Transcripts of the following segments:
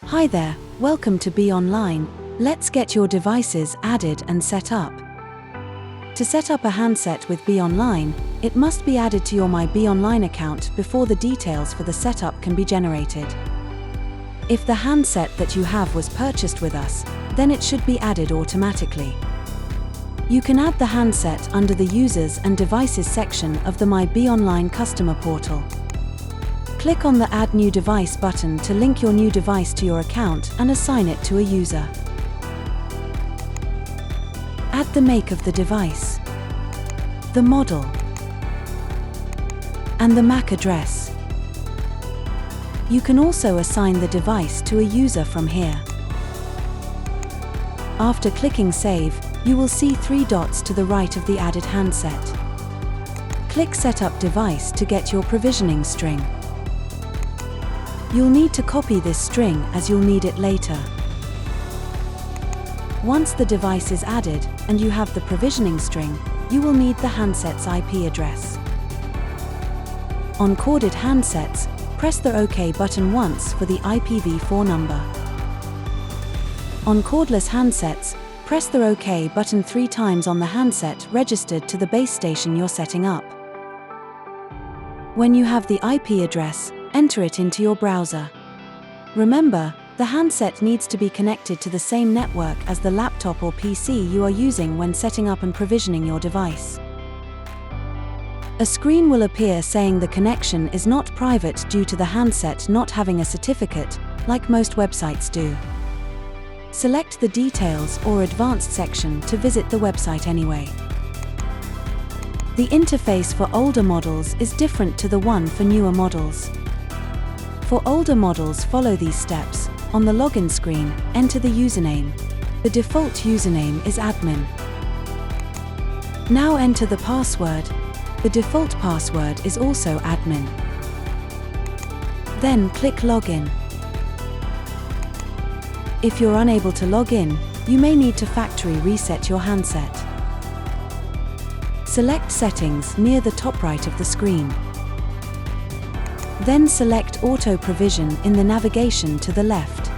Hi there, welcome to bOnline. Let's get your devices added and set up. To set up a handset with bOnline, it must be added to your My bOnline account before the details for the setup can be generated. If the handset that you have was purchased with us, then it should be added automatically. You can add the handset under the Users and Devices section of the My bOnline customer portal. Click on the Add New Device button to link your new device to your account and assign it to a user. Add the make of the device, the model, and the MAC address. You can also assign the device to a user from here. After clicking Save, you will see 3 dots to the right of the added handset. Click Set Up Device to get your provisioning string. You'll need to copy this string as you'll need it later. Once the device is added and you have the provisioning string, you will need the handset's IP address. On corded handsets, press the OK button once for the IPv4 number. On cordless handsets, press the OK button 3 times on the handset registered to the base station you're setting up. When you have the IP address, enter it into your browser. Remember, the handset needs to be connected to the same network as the laptop or PC you are using when setting up and provisioning your device. A screen will appear saying the connection is not private due to the handset not having a certificate, like most websites do. Select the Details or Advanced section to visit the website anyway. The interface for older models is different to the one for newer models. For older models, follow these steps. On the login screen, enter the username. The default username is admin. Now enter the password. The default password is also admin. Then click Login. If you're unable to log in, you may need to factory reset your handset. Select Settings near the top right of the screen. Then select Auto Provision in the navigation to the left.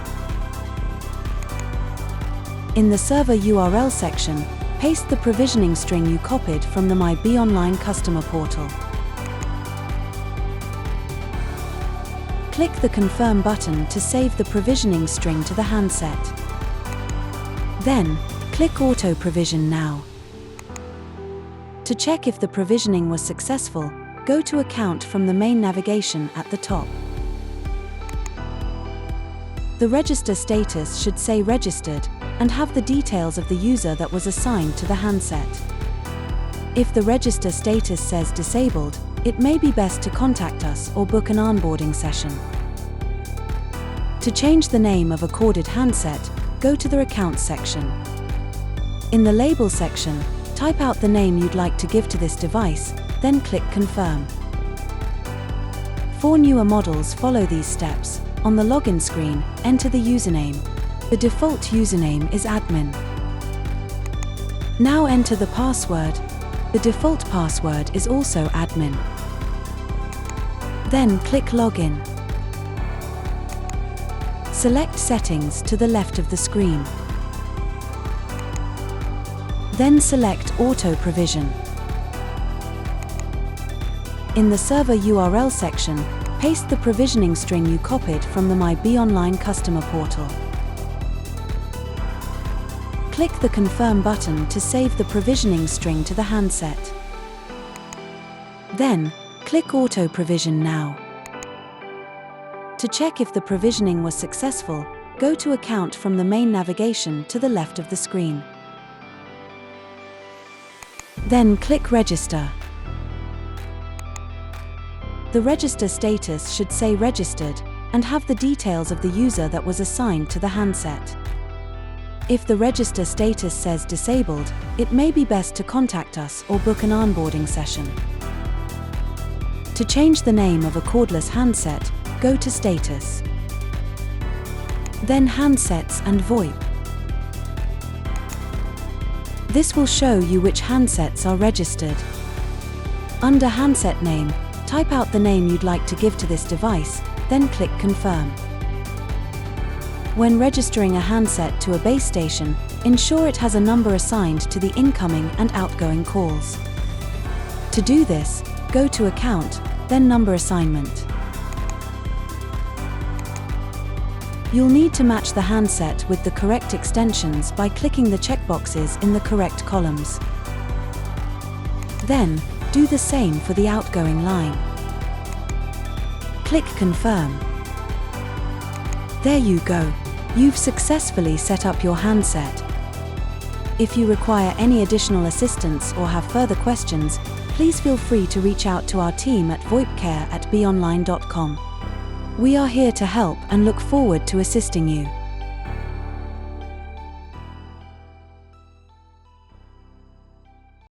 In the Server URL section, paste the provisioning string you copied from the My bOnline customer portal. Click the Confirm button to save the provisioning string to the handset. Then, click Auto Provision Now. To check if the provisioning was successful, go to Account from the main navigation at the top. The register status should say Registered and have the details of the user that was assigned to the handset. If the register status says Disabled, it may be best to contact us or book an onboarding session. To change the name of a corded handset, go to the Accounts section. In the Label section, type out the name you'd like to give to this device, then click Confirm. For newer models, follow these steps. On the login screen, enter the username. The default username is admin. Now enter the password. The default password is also admin. Then click Login. Select Settings to the left of the screen. Then select Auto Provision. In the Server URL section, paste the provisioning string you copied from the My bOnline customer portal. Click the Confirm button to save the provisioning string to the handset. Then, click Auto Provision Now. To check if the provisioning was successful, go to Account from the main navigation to the left of the screen. Then click Register. The register status should say Registered and have the details of the user that was assigned to the handset. If the register status says Disabled, it may be best to contact us or book an onboarding session. To change the name of a cordless handset, go to Status. Then Handsets and VoIP. This will show you which handsets are registered. Under Handset Name, type out the name you'd like to give to this device, then click Confirm. When registering a handset to a base station, ensure it has a number assigned to the incoming and outgoing calls. To do this, go to Account, then Number Assignment. You'll need to match the handset with the correct extensions by clicking the checkboxes in the correct columns. Then, do the same for the outgoing line. Click Confirm. There you go. You've successfully set up your handset. If you require any additional assistance or have further questions, please feel free to reach out to our team at voipcare@bOnline.com. We are here to help and look forward to assisting you.